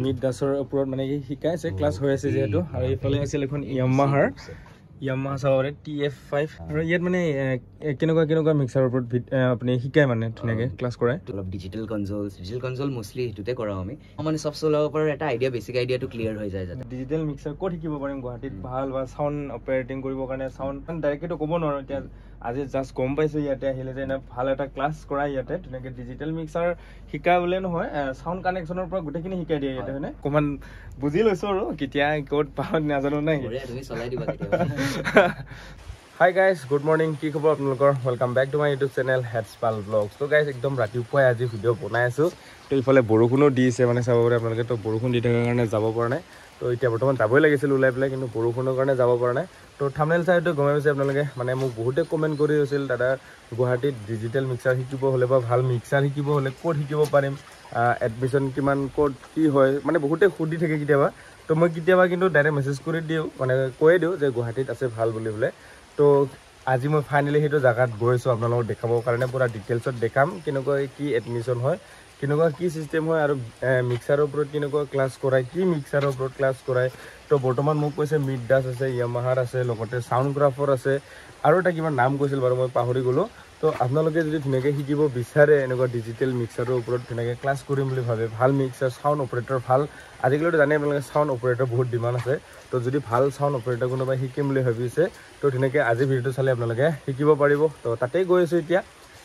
Mid দাসৰ ওপৰত মানে শিকাইছে ক্লাছ হৈ আছে যেহেতু আৰু এইফালে আছিল এখন Yamaha চাব পাৰে TF5 আৰু ইয়াত মানে কেনেকুৱা মিক্সাৰৰ ওপৰত আপুনি শিকাই মানে ধুনীয়াকে ক্লাছ কৰায় অলপ ডিজিটেল কনসোল মোস্টলি হেতুতে কৰাও আমি মানে সব চলাব পৰা এটা আইডিয়া বেসিক আইডিয়াটো ক্লিয়াৰ হৈ যায় যাতে ডিজিটেল মিক্সাৰ ক'ত শিকিব পাৰিম গুৱাহাটীত ভাল বা সাউন্ড অপাৰেটিং কৰিবৰ কাৰণে সাউন্ড ডাইৰেক্টলি ক'ব নোৱাৰো এতিয়া আজি জাস্ট গম পাইছো ইয়াতে আহিলে যে ভাল এটা ক্লাছ কৰাই ইয়াতে ধুনীয়াকে ডিজিটেল মিক্সাৰ শিকাবলে নহয় সাউন্ড কানেকচনৰ পৰা গোটেইখিনি শিকাই দিয়ে ইয়াতে হয়নে কমান বুজি লৈছো আৰু কেতিয়া ক'ত পাওঁ নাজানো নাই তুমি চলাই দিবা কেতিয়া Hi guys, good morning. কি খবৰ আপোনালোকৰ? Welcome back to my YouTube channel Headspal Vlogs. So guys, একদম ৰাতিপুৱাই আজি ভিডিও বনাই আছো। তো ইফালে বৰষুণো দিছে মানে চাব পাৰে আপোনালোকে তো বৰষুণ দি থকাৰ কাৰণে যাব পৰা নাই। তো এতিয়া বৰ্তমান যাবই লাগিছিল ওলাই পেলাই কিন্তু বৰষুণৰ কাৰণে যাব পৰা নাই। তো থাম্বনেল চাইটো গমে পাইছে আপোনালোকে মানে মোক বহুতে কমেন্ট কৰি আছিল দাদা গুৱাহাটীত ডিজিটেল মিক্সাৰ শিকিব হলে বা ভাল মিক্সাৰ শিকিব হলে ক'ত শিকিব পাৰিম এডমিশন কিমান ক'ত কি হয় মানে বহুতে সুধি থাকে কেতিয়াবা তো মই কেতিয়াবা কিন্তু ডাইৰেক্ট মেছেজ কৰি দিওঁ মানে কৈ দিওঁ যে গুৱাহাটীত আছে ভাল বুলি বলে তো আজি মই ফাইনালি সেইটো জায়গাত গৈছো আপোনালোকক দেখাবৰ কাৰণে পুৰা ডিটেইলছত দেখাম কেনেকুৱা কি এডমিশন হয় কেনেকুৱা কি সিস্টেম হয় আৰু মিক্সাৰৰ ওপৰত কেনেকুৱা ক্লাছ কৰায় কি মিক্সাৰৰ ওপৰত ক্লাছ কৰায় তো বৰ্তমান মোক কৈছে মিড দাস আছে ইয়ামাহাৰ আছে লগতে সাউন্ডগ্ৰাফৰ আছে আৰু এটা কিবা নাম কৈছিল বাৰু মই পাহৰি গলো তো আপোনালোকে যদি ধুনীয়াকৈ শিকিব বিচাৰে এনেকুৱা ডিজিটেল মিক্সাৰৰ ওপৰত ধুনীয়াকৈ ক্লাছ কৰিম বুলি ভাবে ভাল মিক্সাৰ সাউন্ড অপাৰেটৰ ভাল আজিকালিতো জানে আপোনালোকে সাউন্ড অপাৰেটৰ বহুত ডিমাণ্ড আছে তো যদি ভাল সাউন্ড অপাৰেটৰ কোনোবাই শিকিম বুলি ভাবিছে তো ধুনীয়াকৈ আজি ভিডিঅ'টো চালে আপোনালোকে শিকিব পাৰিব তো তাতেই গৈ আছো এতিয়া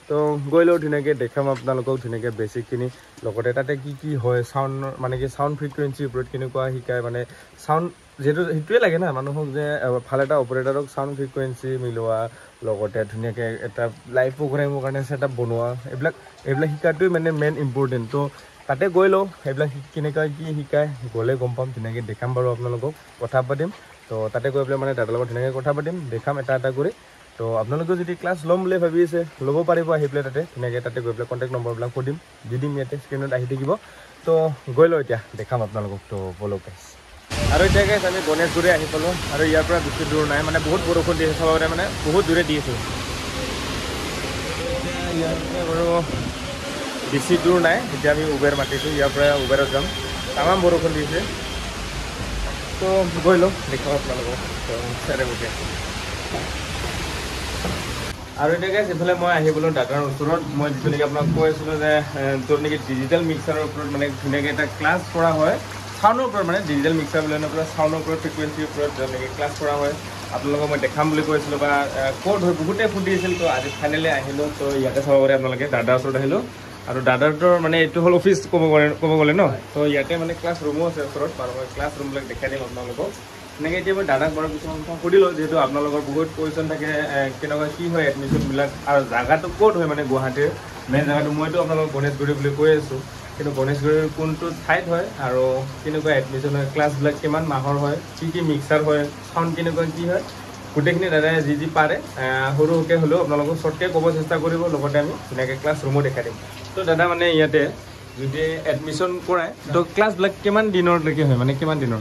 তো গ'লেও ধুনীয়াকৈ দেখাম আপোনালোকক ধুনীয়াকৈ বেছিকখিনি লগতে তাতে কি হয় সাউণ্ড মানে কি সাউণ্ড ফ্ৰিকুৱেঞ্চিৰ ওপৰত কেনেকুৱা শিকায় মানে সাউণ্ড যেহেতু সেইটোৱে লাগে না মানুহক যে ভাল এটা অপাৰেটৰক সাউণ্ড ফ্ৰিকুৱেঞ্চি মিলোৱা লগতে ধুনীয়াকৈ এটা লাইভ প্ৰগ্ৰামৰ কাৰণে ছেটআপ বনোৱা এইবিলাক শিকাটোৱে মানে মেইন ইম্পৰ্টেণ্ট তো তাতে গৈ লওঁ সেইবিলাক কেনেকুৱা কি শিকায় গ'লে গম পাম ধুনীয়াকৈ দেখাম বাৰু আপোনালোকক কথা পাতিম তো তাতে গৈ পেলাই মানে দাদাৰ লগত ধুনীয়াকৈ কথা পাতিম দেখাম এটা কৰি তো আপোনালোকে যদি ক্লাছ ল'ম বুলি ভাবি আছে ল'ব পাৰিব আহি পেলাই ধুনীয়াকৈ তাতে গৈ পেলাই কণ্টেক্ট নম্বৰবিলাক কৈ দিম দি দিম ইয়াতে স্ক্ৰীণত আহি থাকিব তো গৈ লওঁ এতিয়া দেখাম আপোনালোকক তো ব'লক গাইছ আৰু এতিয়া গাইছ আমি গণেশগুৰি আহি পালোঁ আৰু ইয়াৰ পৰা বেছি দূৰ নাই মানে বহুত বৰষুণ দি আছে চাব পাৰে মানে বহুত দূৰে দি আছোঁ বাৰু বেছি দূৰ নাই এতিয়া আমি উবেৰ মাতিছোঁ ইয়াৰ পৰা উবেৰত যাম তামাম বৰষুণ দিছে তো গৈ লওঁ দেখাম আপোনালোকক তো চাৰে গোটেই আৰু এতিয়া গাইছ এইফালে মই আহি গ'লোঁ দাদাৰ ওচৰত মই যিটো আপোনাক কৈ আছিলোঁ যে তোৰ নেকি ডিজিটেল মিক্সাৰৰ ওপৰত মানে ধুনীয়াকৈ এটা ক্লাছ কৰা হয় সাউণ্ডৰ ওপৰত মানে ডিজিটেল মিক্সাৰ বুলি আপোনাৰ সাউণ্ডৰ ওপৰত ফ্ৰিকুৱেঞ্চিৰ ওপৰত যেনেকৈ ক্লাছ কৰা হয় আপোনালোকক মই দেখাম বুলি কৈছিলোঁ বা ক'ত হয় বহুতে সুধি আছিল তো আজি ফাইনেলি আহিলোঁ তো ইয়াতে চাব পাৰে আপোনালোকে দাদাৰ ওচৰত আহিলোঁ আৰু দাদাৰটোৰ মানে এইটো হ'ল অফিচ ক'ব গ'লে ন তো ইয়াতে মানে ক্লাছ ৰুমো আছে ওচৰত বাৰু মই ক্লাছ ৰুমবিলাক দেখাই দিম আপোনালোকক এনেকৈ এতিয়া মই দাদাক বাৰু কিছুমান কথা সুধিলোঁ যিহেতু আপোনালোকৰ বহুত কুৱেশ্যন থাকে কেনেকুৱা কি হয় এডমিশ্যনবিলাক আৰু জাগাটো ক'ত হয় মানে গুৱাহাটীৰ মেইন জাগাটো মইতো আপোনালোকক গণেশগুৰি বুলি কৈ আছোঁ কিন্তু গণেশগুৰিৰ কোনটো ঠাইত হয় আৰু কেনেকুৱা এডমিশ্যন হয় ক্লাছবিলাক কিমান মাহৰ হয় কি মিক্সাৰ হয় চাউণ্ড কেনেকুৱা কি হয় গোটেইখিনি দাদাই যি পাৰে সৰু সৰুকৈ হ'লেও আপোনালোকক শ্বৰ্টকৈ ক'ব চেষ্টা কৰিব লগতে আমি ধুনীয়াকৈ ক্লাছ ৰুমো দেখাই দিম তো দাদা মানে ইয়াতে যদি এডমিশ্যন কৰায় তো ক্লাছবিলাক কিমান দিনলৈকে হয় মানে কিমান দিনৰ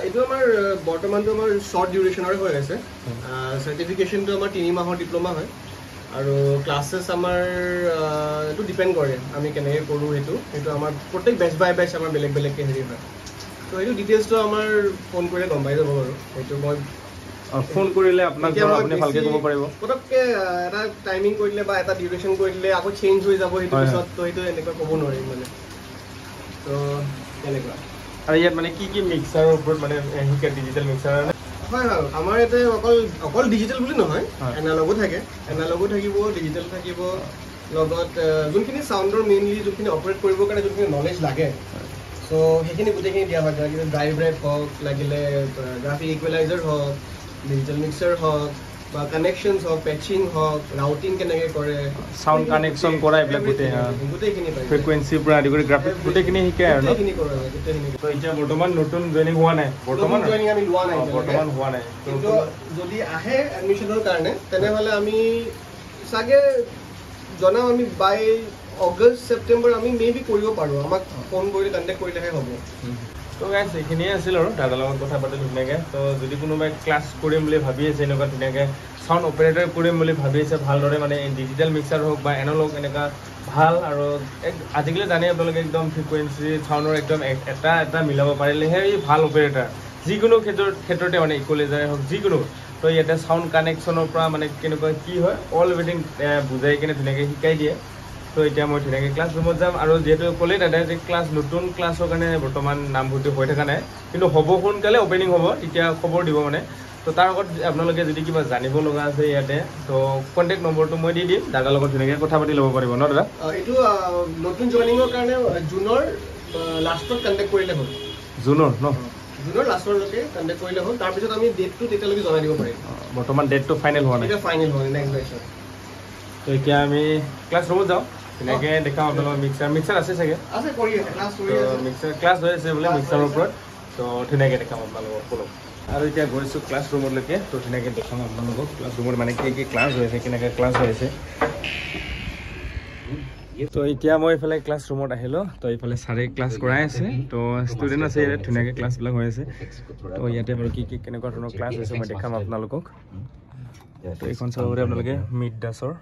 এইটো আমাৰ বৰ্তমানটো আমাৰ শ্বৰ্ট ডিউৰেশ্যনৰে হৈ আছে চাৰ্টিফিকেশ্যনটো আমাৰ 3 মাহৰ ডিপ্ল'মা হয় আৰু ক্লাছেছ আমাৰ এইটো ডিপেণ্ড কৰে আমি কেনেকৈ কৰোঁ সেইটো আমাৰ প্ৰত্যেক বেচ বাই বেচ আমাৰ বেলেগকৈ হেৰি হয় তো এইটো ডিটেইলছটো আমাৰ ফোন কৰিলে গম পাই যাব বাৰু সেইটো মই ফোন কৰিলে আপোনাক আপুনি ভালকৈ ক'ব পাৰিব পটককৈ এটা টাইমিং কৰি দিলে বা এটা ডিউৰেশ্যন কৰি দিলে আকৌ চেঞ্জ হৈ যাব সেইটো পিছত তো সেইটো এনেকুৱা ক'ব নোৱাৰিম মানে তো তেনেকুৱা আৰু ইয়াত মানে কি মিক্সাৰৰ ওপৰত মানে শিকায় ডিজিটেল মিক্সাৰ হয় হয় আমাৰ ইয়াতে অকল ডিজিটেল বুলি নহয় এনালগো থাকে এনালগো থাকিব ডিজিটেল থাকিব লগত যোনখিনি চাউণ্ডৰ মেইনলি যোনখিনি অপাৰেট কৰিবৰ কাৰণে যোনখিনি নলেজ লাগে চ' সেইখিনি গোটেইখিনি দিয়া হয় লাগিলে ড্ৰাইভ ৰেপ হওক লাগিলে গ্ৰাফিক ইকুৱেলাইজাৰ হওক ডিজিটেল মিক্সাৰ হওক বা কানেকশ্যনছ হওক পেচিং হওক ৰাউটিং কেনেকৈ কৰে সাউণ্ড কানেকশ্যন কৰা এইবিলাক গোটেইখিনি ফ্ৰিকুৱেঞ্চিৰ পৰা আদি কৰি গ্ৰাফিক গোটেইখিনি শিকায় আৰু গোটেইখিনি কৰা হয় গোটেইখিনি তো এতিয়া বৰ্তমান নতুন জইনিং হোৱা নাই বৰ্তমান জইনিং আমি লোৱা নাই বৰ্তমান হোৱা নাই কিন্তু যদি আহে এডমিশ্যনৰ কাৰণে তেনেহ'লে আমি চাগে জনাম আমি বাই অগষ্ট ছেপ্টেম্বৰ আমি মেবি কৰিব পাৰোঁ আমাক ফোন কৰিলে কণ্টেক্ট কৰিলেহে হ'ব তো তো গাইজ এইখিনিয়ে আছিল আৰু দাদাৰ লগত কথা পাতি ধুনীয়াকৈ তো যদি কোনোবাই ক্লাছ কৰিম বুলি ভাবি আছে এনেকুৱা ধুনীয়াকৈ চাউণ্ড অপাৰেটৰ কৰিম বুলি ভাবি আছে ভালদৰে মানে ডিজিটেল মিক্সাৰ হওক বা এনালগ এনেকুৱা ভাল আৰু আজিকালি জানে আপোনালোকে একদম ফ্ৰিকুৱেঞ্চি চাউণ্ডৰ একদম এটা মিলাব পাৰিলেহে ভাল অপাৰেটাৰ যিকোনো ক্ষেত্ৰতে মানে ইকুৱেলাইজাৰ হওক যিকোনো তো ইয়াতে চাউণ্ড কানেকশ্যনৰ পৰা মানে কেনেকুৱা কি হয় অল এভৰিথিং বুজাই কিনে ধুনীয়াকৈ শিকাই দিয়ে তো এতিয়া মই ধুনীয়াকৈ ক্লাছ ৰুমত যাম আৰু যিহেতু ক'লেই দাদাই যে ক্লাছ নতুন ক্লাছৰ কাৰণে বৰ্তমান নামভৰ্তি হৈ থকা নাই কিন্তু হ'ব সোনকালে অপেনিং হ'ব তেতিয়া খবৰ দিব মানে তো তাৰ আগত আপোনালোকে যদি কিবা জানিব লগা আছে ইয়াতে তো কণ্টেক্ট নম্বৰটো মই দি দিম দাদাৰ লগত ধুনীয়াকৈ কথা পাতি ল'ব পাৰিব ন দাদা এইটো নতুন জইনিঙৰ কাৰণে জুনৰ লাষ্টত কণ্টেক্ট কৰিলে হ'ল জুনৰ ন জুনৰ লাষ্টলৈকে কণ্টেক্ট কৰিলে হ'ল তাৰপিছত আমি ডেটটো তেতিয়ালৈকে জনাই দিব পাৰিম বৰ্তমান ডেটটো ফাইনেল হোৱা নাই এতিয়া ফাইনেল হোৱা নাই নেক্সট বেটছত তো এতিয়া আমি ক্লাছ ৰুমত যাওঁ ধুনীয়াকৈ দেখাম আপোনালোকৰ মিক্সাৰ আছে চাগে আছে কৰি আছে ক্লাছ কৰি আছে মিক্সাৰ ক্লাছ হৈ আছে বোলে মিক্সাৰৰ ওপৰত তো ধুনীয়াকৈ দেখাম আপোনালোকক শুনক আৰু এতিয়া গৈছোঁ ক্লাছ ৰুমলৈকে তো ধুনীয়াকৈ দেখাম আপোনালোকক ক্লাছ ৰুমত মানে কি ক্লাছ হৈ আছে কেনেকৈ ক্লাছ হৈ আছে তো এতিয়া মই এইফালে ক্লাছ ৰুমত আহিলোঁ তো এইফালে ছাৰে ক্লাছ কৰাই আছে তো ষ্টুডেণ্ট আছে ইয়াতে ধুনীয়াকৈ ক্লাছবিলাক হৈ আছে তো ইয়াতে বাৰু কি কেনেকুৱা ধৰণৰ ক্লাছ হৈছে মই দেখাম আপোনালোকক তো এইখন চাব পাৰে আপোনালোকে মিড দাসৰ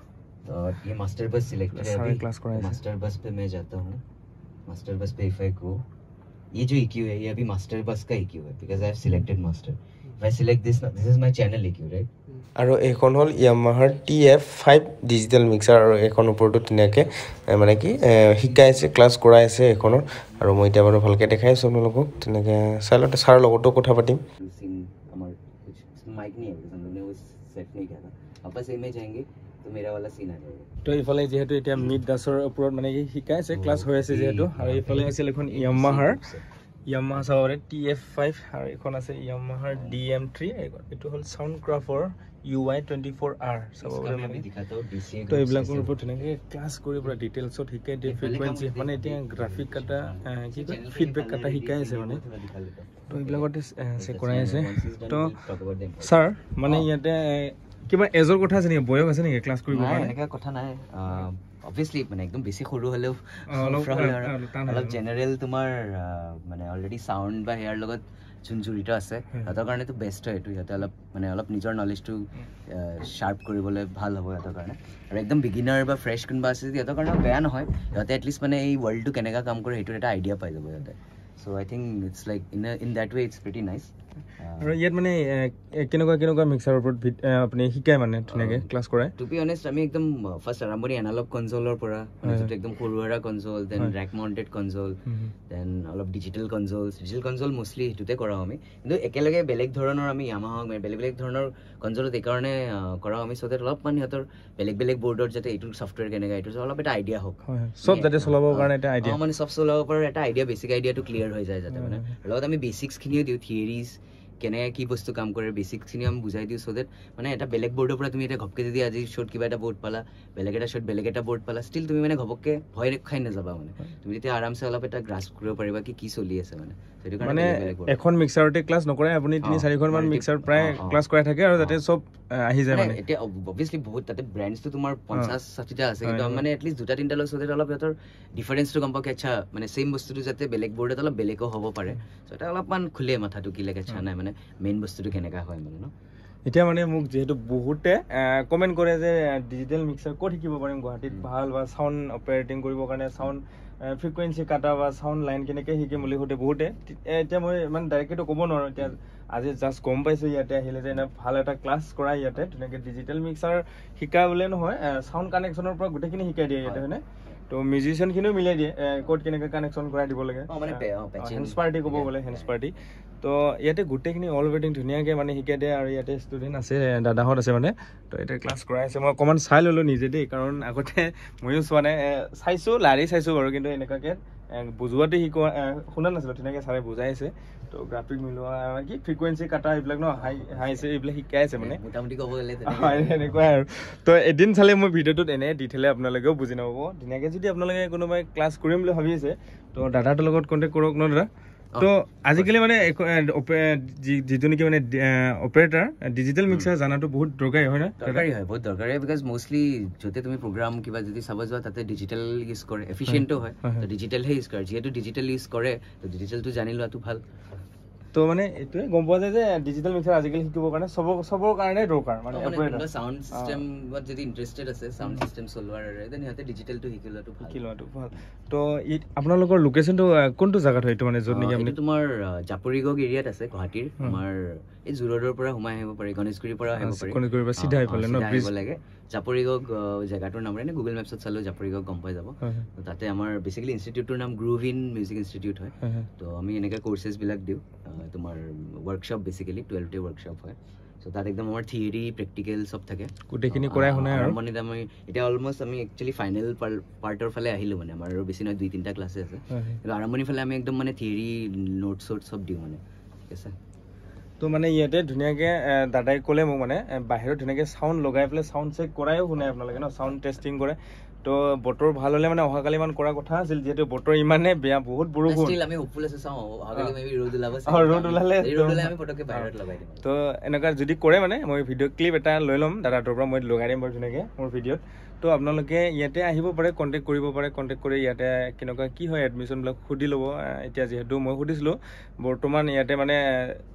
ये मास्टर बस सिलेक्टेड है अभी क्लास कराया मास्टर बस पे मैं जाता हूँ मास्टर बस पे इफ आई गो ये जो EQ है ये अभी मास्टर बस का EQ है because I have selected master if I select this is my channel EQ right আৰু এইখন হ'ল Yamaha TF5 ডিজিটেল মিক্সাৰ আৰু এইখন ওপৰতো ধুনীয়াকৈ মানে কি শিকাই আছে ক্লাছ কৰাই আছে এইখনৰ আৰু মই এতিয়া বাৰু ভালকৈ দেখাই আছোঁ আপোনালোকক তেনেকৈ চাই লওঁতে ছাৰৰ লগতো কথা পাতিম हमारे कुछ माइक नहीं है बिकॉज हम लोग ने वो सेट नहीं किया था वापस से में जाएंगे तो मेरा वाला सीन आ जाएगा তো এইফালে যিহেতু এতিয়া মিড দাসৰ ওপৰত মানে কি শিকাই আছে ক্লাছ হৈ আছে যিহেতু আৰু এইফালে আছিল এখন Yamaha চাব পাৰে TF5 আৰু এইখন আছে Yamaha DM3 এইটো হ'ল Soundcraft UI24R চাব পাৰে মানে তো এইবিলাকৰ ওপৰত ধুনীয়াকৈ ক্লাছ কৰি পুৰা ডিটেইলছত শিকাই দিয়ে ফ্ৰিকুৱেঞ্চি মানে এতিয়া গ্ৰাফিক কাটা কি কয় ফিডবেক কাটা শিকাই আছে মানে তো এইবিলাকতে চেক কৰাই আছে তো ছাৰ মানে ইয়াতে কিবা এজৰ কথা আছে নেকি বয়স আছে নেকি ক্লাছ কৰিব কাৰণে এনেকা কথা নাই অবভিয়াসলি মানে একদম বেছি সৰু হলেও অলপ জেনাৰেল তোমাৰ মানে অলৰেডি সাউন্ড বা হেয়াৰ লগত যোন জড়িত আছে সিহঁতৰ কাৰণেতো বেষ্ট হয় এইটো সিহঁতে অলপ নিজৰ নলেজটো শ্বাৰ্প কৰিবলৈ ভাল হ'ব সিহঁতৰ কাৰণে আৰু একদম বিগিনাৰ বা ফ্ৰেছ কোনোবা আছে যদি সিহঁতৰ কাৰণে বেয়া নহয় সিহঁতে এটলিষ্ট মানে এই ৱৰ্ল্ডটো কেনেকুৱা কাম কৰে সেইটোৰ এটা আইডিয়া পাই যাব সিহঁতে চ' I think it's like in that way it's pretty nice আৰু ইয়াত মানে কেনেকুৱা মিক্সাৰৰ ওপৰত আপুনি শিকাই মানে ধুনীয়াকৈ ক্লাছ কৰাই টু বি অনেষ্ট আমি একদম ফাৰ্ষ্ট আৰম্ভণি এনালগ কনজলৰ পৰা যিটো একদম সৰু সুৰা কনজল দেন ৰেক মাউণ্টেড কনজল দেন অলপ ডিজিটেল কনজল মষ্টলি সেইটোতে কৰাওঁ আমি কিন্তু একেলগে বেলেগ ধৰণৰ আমি Yamaha বেলেগ ধৰণৰ কনজলত এইকাৰণে কৰাওঁ আমি চ' দেট অলপমান সিহঁতৰ বেলেগ বৰ্ডত যাতে এইটো ছফ্টৱেৰ কেনেকুৱা এইটো অলপ এটা আইডিয়া হওক চব যাতে চলাবৰ কাৰণে এটা আইডিয়া মানে চব চলাব পৰা এটা আইডিয়া বেছিক আইডিয়াটো ক্লিয়াৰ হৈ যায় যাতে মানে লগত আমি বেচিক্সখিনিও দিওঁ থিয়ৰিজ কেনেকৈ কি বস্তু কাম কৰে বেচিক্সখিনি আমি বুজাই দিওঁ চ' দেট মানে এটা বেলেগ বৰ্ডৰ পৰা তুমি এতিয়া ঘপকৈ যদি আজি শ্ব'ত কিবা এটা বৰ্ড পালা বেলেগ এটা শ্ব'ত বেলেগ এটা বৰ্ড পালা ষ্টিল তুমি মানে ঘপককৈ ভয় খাই নাযাবা মানে তুমি তেতিয়া আৰামছে অলপ এটা গ্ৰাস্প কৰিব পাৰিবা কি চলি আছে মানে সেইটো কাৰণে এখন মিক্সাৰতে ক্লাছ নকৰাই আপুনি 3-4খন মান মিক্সাৰ প্ৰায় ক্লাছ কৰাই থাকে আৰু যাতে চব আহি যায় মানে এতিয়া অবভিয়াছলি বহুত তাতে ব্ৰেণ্ডছটো তোমাৰ 50-60টা আছে কিন্তু মানে এটলিষ্ট 2-3টা লৈ চ' দেট অলপ সিহঁতৰ ডিফাৰেঞ্চটো গম পাওঁ কি আচ্ছা মানে ছেইম বস্তুটো যাতে বেলেগ বৰ্ডত অলপ বেলেগো হ'ব পাৰে চ' এটা অলপমান খোলে মাথাটো কি লাগে আচ্ছা নাই মানে মেইন বস্তুটো কেনেকুৱা হয় মানে ন এতিয়া মানে মোক যিহেতু বহুতে কমেণ্ট কৰে যে ডিজিটেল মিক্সাৰ ক'ত শিকিব পাৰিম গুৱাহাটীত ভাল বা চাউণ্ড অপাৰেটিং কৰিবৰ কাৰণে চাউণ্ড ফ্ৰিকুৱেঞ্চি কাটা বা চাউণ্ড লাইন কেনেকৈ শিকিম বুলি সোধে বহুতে এতিয়া মই মানে ডাইৰেক্টলিতো ক'ব নোৱাৰোঁ এতিয়া আজি জাষ্ট গম পাইছোঁ ইয়াতে আহিলে যে ভাল এটা ক্লাছ কৰাই ইয়াতে ধুনীয়াকৈ ডিজিটেল মিক্সাৰ শিকা বোলে নহয় চাউণ্ড কানেকশ্যনৰ পৰা গোটেইখিনি শিকাই দিয়ে ইয়াতে হয়নে তো মিউজিচিয়ানখিনিও মিলাই দিয়ে ক'ত কেনেকৈ কানেকশ্যন কৰাই দিব লাগে হেণ্ডছ পাৰ্টি ক'ব গ'লে হেণ্ডছ পাৰ্টি তো ইয়াতে গোটেইখিনি অল এভৰিথিং ধুনীয়াকৈ মানে শিকাই দিয়ে আৰু ইয়াতে ষ্টুডেণ্ট আছে দাদাহঁত আছে মানে তো এতিয়া ক্লাছ কৰাই আছে মই অকণমান চাই ল'লোঁ নিজে দেই কাৰণ আগতে ময়ো চোৱা নাই চাইছোঁ লাৰি চাইছোঁ বাৰু কিন্তু এনেকুৱাকৈ বুজোৱাতে শিকোৱা শুনা নাছিলোঁ ধুনীয়াকৈ ছাৰে বুজাই আছে তো গ্ৰাফিক মিলোৱা কি ফ্ৰিকুৱেঞ্চি কাটা এইবিলাক ন হাই এইবিলাক শিকাই আছে মানে মোটামুটি ক'ব গ'লে এনেকুৱাই আৰু তো এদিন চালে মই ভিডিঅ'টোত এনে দি থ'লে আপোনালোকেও বুজি নাপাব ধুনীয়াকৈ যদি আপোনালোকে কোনোবাই ক্লাছ কৰিম বুলি ভাবি আছে তো দাদাটোৰ লগত কণ্টেক্ট কৰক ন দাদা তো আজিকালি মানে যিটো নেকি মানে অপাৰেটৰ ডিজিটেল মিক্সাৰ জানাটো বহুত দৰকাৰী হয় না দৰকাৰী হয় বহুত দৰকাৰী বিকজ মোষ্টলি য'তে তুমি প্ৰগ্ৰাম কিবা যদি চাব যোৱা তাতে ডিজিটেল ইউজ কৰে এফিচিয়েণ্টো হয় তো ডিজিটেলহে ইউজ কৰে যিহেতু ডিজিটেল ইউজ কৰে তো ডিজিটেলটো জানি লোৱাটো ভাল তো মানে এইটোৱে গম পোৱা যায় যে ডিজিটেল মিক্সাৰ আজিকালি শিকিবৰ কাৰণে চবৰ কাৰণে দৰকাৰ মানে সাউণ্ড চিষ্টেমত যদি ইণ্টাৰেষ্টেড আছে সাউণ্ড চিষ্টেম চলোৱাৰ দেন সিহঁতে ডিজিটেলটো শিকি লোৱাটো ভাল তো আপোনালোকৰ লোকেশ্যনটো কোনটো জেগাত হয় এইটো মানে য'ত নেকি আপুনি তোমাৰ জাপৰিগড় এৰিয়াত আছে গুৱাহাটীৰ আমাৰ এই জোৰডৰ পৰা সোমাই আহিব পাৰি গণেশগুৰিৰ পৰা আহিব পাৰি গণেশগুৰিৰ পৰা চিধা আহিব লাগে জাপৰিগড় জেগাটোৰ নাম এনে গুগল মেপছত চালেও জাপৰিগড় গম পাই যাব তাতে আমাৰ বেচিকেলি ইনষ্টিটিউটটোৰ নাম গ্ৰুভ ইন মিউজিক ইনষ্টিটিউট হয় তো আমি এনেকৈ কৰ্চেছবিলাক দিওঁ তোমাৰ ৱৰ্কশ্বপ বেচিকেলি 12টা ৱৰ্কশ্বপ হয় সো তাত একদম আমাৰ থিয়ৰি প্ৰেক্টিকেল সব থাকে গোটেইখিনি কৰাই শুনাই আৰু মানে আমি এতিয়া অলমষ্ট আমি একচুৱেলি ফাইনেল পাৰ্টৰ ফালে আহিলোঁ মানে আমাৰ আৰু বেছি নহয় 2-3টা ক্লাছে আছে কিন্তু আৰম্ভণিৰ ফালে আমি একদম মানে থিয়ৰি নোটছ চব দিওঁ মানে ঠিক আছে তো মানে ইয়াতে ধুনীয়াকৈ দাদাই ক'লে মোক মানে বাহিৰত ধুনীয়াকৈ চাউণ্ড লগাই পেলাই চাউণ্ড চেক কৰায়ো শুনাই আপোনালোকে ন চাউণ্ড টেষ্টিং কৰে তো বতৰ ভাল হ'লে মানে অহাকালি মান কৰা কথা আছিল যিহেতু বতৰ ইমানে বেয়া বহুত বৰষুণ আমি হোপফুল আছে চাওঁ অহাকালি মেবি ৰ'দ ওলাব ৰ'দ ওলালে আমি পটককৈ বাহিৰত লগাই দিম তো এনেকুৱা যদি কৰে মানে মই ভিডিঅ' ক্লিপ এটা লৈ ল'ম দাদাটোৰ পৰা মই লগাই দিম বাৰু ধুনীয়াকৈ মোৰ ভিডিঅ'ত তো আপোনালোকে ইয়াতে আহিব পাৰে কণ্টেক্ট কৰিব পাৰে কণ্টেক্ট কৰি ইয়াতে কেনেকুৱা কি হয় এডমিশ্যনবিলাক সুধি ল'ব এতিয়া যিহেতু মই সুধিছিলোঁ বৰ্তমান ইয়াতে মানে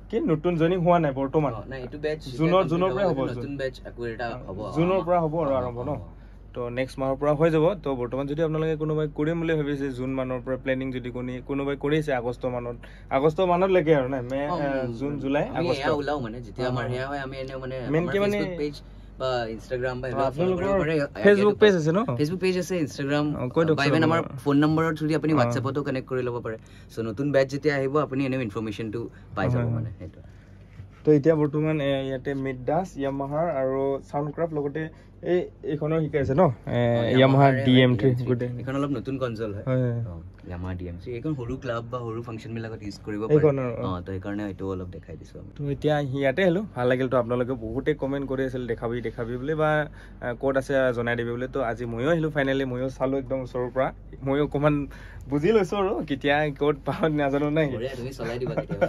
কি নতুন জইনিং হোৱা নাই বৰ্তমান জুনৰ পৰা হ'ব জুনৰ পৰা হ'ব আৰু আৰম্ভ ন তো নেক্সট মাহৰ পৰা হৈ যাব তো বৰ্তমান যদি আপোনালোকে কোনোবাই কৰিম বুলি ভাবিছে জুন মানৰ পৰা প্লেনিং যদি কোনোবাই কৰিছে আগষ্ট মানতলৈকে আৰু নাই মে জুন জুলাই আগষ্ট ওলাও মানে যেতিয়া আমাৰ হেয়া হয় আমি এনে মানে মেইনকে মানে পেজ বা ইনষ্টাগ্ৰাম বা ফেচবুক পেজ আছে ন ফেচবুক পেজ আছে ইনষ্টাগ্ৰাম বা ইভেন আমাৰ ফোন নম্বৰৰ থ্ৰু আপুনি হোৱাটছএপতো কানেক্ট কৰি ল'ব পাৰে চ' নতুন বেটচ যেতিয়া আহিব আপুনি এনেও ইনফৰমেশ্যনটো পাই যাব মানে সেইটো তো এতিয়া বৰ্তমান ইয়াতে মিডদাস ইয়ামাহাৰ আৰু সাউণ্ড ক্ৰাফ্ট লগতে এইখনৰ শিকাইছে ন ইয়ামাহাৰ DM3 গোটেই এইখন অলপ নতুন কনসোল হয় ইয়ামাহা DM3 এইখন সৰু ক্লাব বা সৰু ফাংচন বিলাকত ইউজ কৰিব পাৰে তো এইকাৰণে এইটো অলপ দেখাই দিছো আমি তো এতিয়া ইয়াতে হেলো ভাল লাগিল তো আপোনালোকে বহুতে কমেন্ট কৰি আছিল দেখাবি বুলি বা কোড আছে জনাই দিবি বুলি তো আজি ময়ো আহিলো ফাইনালি ময়ো চালো একদম ওচৰৰ পৰা ময়ো অকমান বুজি লৈছো আৰু কেতিয়া কোড পাওঁ নাজানো নাই তুমি চলাই দিবা কেতিয়াবা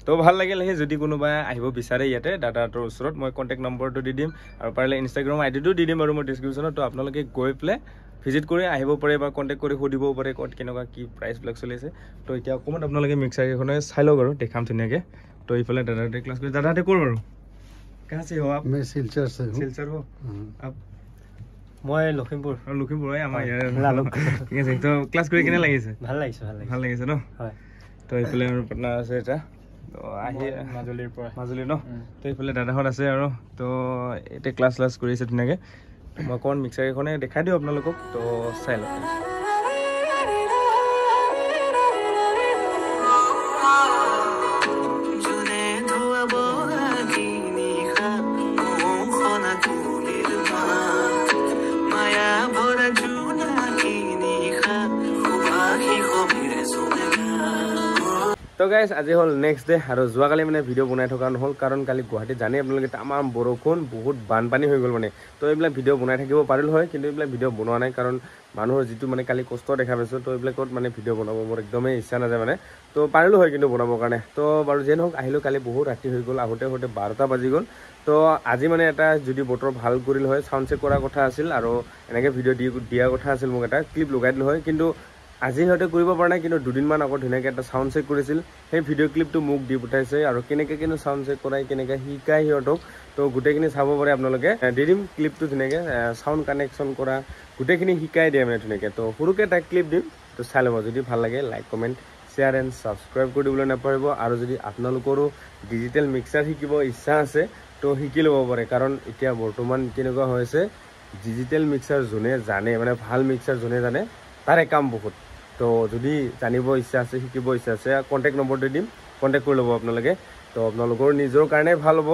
তো ভাল লাগিল সেই যদি কোনোবা আহিব বিচাৰে ইয়াতে দাদাটোৰ ওচৰত মই কণ্টেক্ট নম্বৰটো দি দিম আৰু পাৰিলে ইনষ্টাগ্ৰাম আইডিটো দি দিম আৰু মই ডিছক্ৰিপশ্যনত তো আপোনালোকে গৈ পেলাই ভিজিট কৰি আহিব পাৰে বা কণ্টেক্ট কৰি সুধিবও পাৰে ক'ত কেনেকুৱা কি প্ৰাইচবিলাক চলি আছে তো এতিয়া অকণমান আপোনালোকে মিক্সাৰ কেইখনে চাই লওক আৰু দেখাম ধুনীয়াকৈ তো এইফালে দাদাহঁতে ক্লাছ কৰি দাদাহঁতে ক'ৰ বাৰু কাহ से हो आप मैं सिलचर से हूँ सिलचर हो आप মই লখিমপুৰ আমাৰ ঠিক আছে তো ক্লাছ কৰি কেনে লাগিছে ভাল লাগিছে ন হয় তো এইফালে মোৰ পাৰ্টনাৰ আছে এটা তো আহি মাজুলী ন তো এইফালে দাদাহঁত আছে আৰু তো এতিয়া ক্লাছ কৰিছে ধুনীয়াকৈ মই অকণমান মিক্সাৰ কেইখনে দেখাই দিওঁ আপোনালোকক তো চাই লওক তো গাইজ আজি হ'ল নেক্সট ডে আৰু যোৱাকালি মানে ভিডিঅ' বনাই থকা নহ'ল কাৰণ কালি গুৱাহাটীত জানেই আপোনালোকে তামাম বৰষুণ বহুত বানপানী হৈ গ'ল মানে তো এইবিলাক ভিডিঅ' বনাই থাকিব পাৰিলোঁ হয় কিন্তু এইবিলাক ভিডিঅ' বনোৱা নাই কাৰণ মানুহৰ যিটো মানে কালি কষ্ট দেখা পাইছোঁ তো এইবিলাকত মানে ভিডিঅ' বনাব মোৰ একদমেই ইচ্ছা নাযায় মানে তো পাৰিলোঁ হয় কিন্তু বনাবৰ কাৰণে তো বাৰু যেন হওক আহিলোঁ কালি বহুত ৰাতি হৈ গ'ল আহোঁতে 12টা বাজি গ'ল তো আজি মানে এটা যদি বতৰ ভাল কৰিল হয় চাউণ্ড চেক কৰাৰ কথা আছিল আৰু এনেকৈ ভিডিঅ' দিয়াৰ কথা আছিল মোক এটা ক্লিপ লগাই দিলোঁ হয় কিন্তু আজি সিহঁতে কৰিব পৰা নাই কিন্তু দুদিনমান আগত ধুনীয়াকৈ এটা চাউণ্ড চেক কৰিছিল সেই ভিডিঅ' ক্লিপটো মোক দি পঠাইছে আৰু কেনেকৈ কিন্তু চাউণ্ড চেক কৰাই কেনেকৈ শিকায় সিহঁতক তো গোটেইখিনি চাব পাৰে আপোনালোকে দি দিম ক্লিপটো ধুনীয়াকৈ চাউণ্ড কানেকশ্যন কৰা গোটেইখিনি শিকাই দিয়ে মানে ধুনীয়াকৈ তো সৰুকৈ এটা ক্লিপ দিম তো চাই ল'ব যদি ভাল লাগে like comment share and subscribe কৰি দিবলৈ নাপাৰিব আৰু যদি আপোনালোকৰো ডিজিটেল মিক্সাৰ শিকিব ইচ্ছা আছে তো শিকি ল'ব পাৰে কাৰণ এতিয়া বৰ্তমান কেনেকুৱা হৈছে ডিজিটেল মিক্সাৰ যোনে জানে মানে ভাল মিক্সাৰ যোনে জানে তাৰে কাম বহুত তো যদি জানিব ইচ্ছা আছে শিকিব ইচ্ছা আছে কণ্টেক্ট নম্বৰটো দিম কণ্টেক্ট কৰি ল'ব আপোনালোকে তো আপোনালোকৰ নিজৰ কাৰণে ভাল হ'ব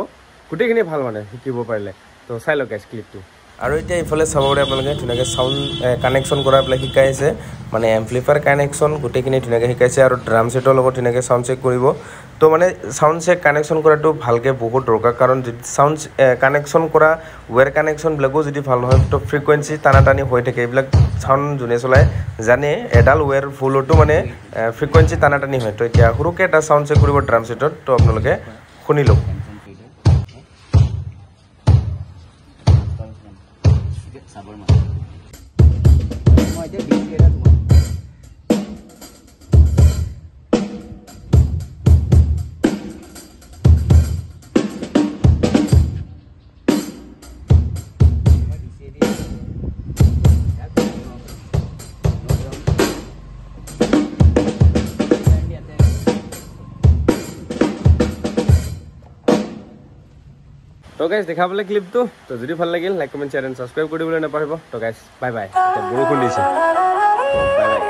গোটেইখিনি ভাল মানে শিকিব পাৰিলে তো চাই লওক গাইজ ক্লিপটো আৰু এতিয়া ইফালে চাব পাৰে আপোনালোকে ধুনীয়াকৈ চাউণ্ড কানেকশ্যন কৰাই পেলাই শিকাইছে মানে এম্প্লিফায়াৰ কানেকশ্যন গোটেইখিনি ধুনীয়াকৈ শিকাইছে আৰু ড্ৰাম ছেটৰ লগত ধুনীয়াকৈ চাউণ্ড চেক কৰিব তো মানে চাউণ্ড চেক কানেকশ্যন কৰাটো ভালকৈ বহুত দৰকাৰ কাৰণ যদি চাউণ্ড কানেকশ্যন কৰা ৱেৰ কানেকশ্যনবিলাকো যদি ভাল নহয় তো ফ্ৰিকুৱেঞ্চি টানাটানি হৈ থাকে এইবিলাক চাউণ্ড যোনে চলাই জানে এডাল ৱেৰ ফুলতো মানে ফ্ৰিকুৱেঞ্চি টানাটানি হয় তো এতিয়া সৰুকৈ এটা চাউণ্ড চেক কৰিব ড্ৰাম ছেটত তো আপোনালোকে শুনি লওক তো গাইজ দেখা পালে ক্লিপটো তো যদি ভাল লাগিল like comment share and subscribe কৰিবলৈ নাপাহৰিব তো গাইজ বাই বাই বৰষুণ দিছে বাই বাই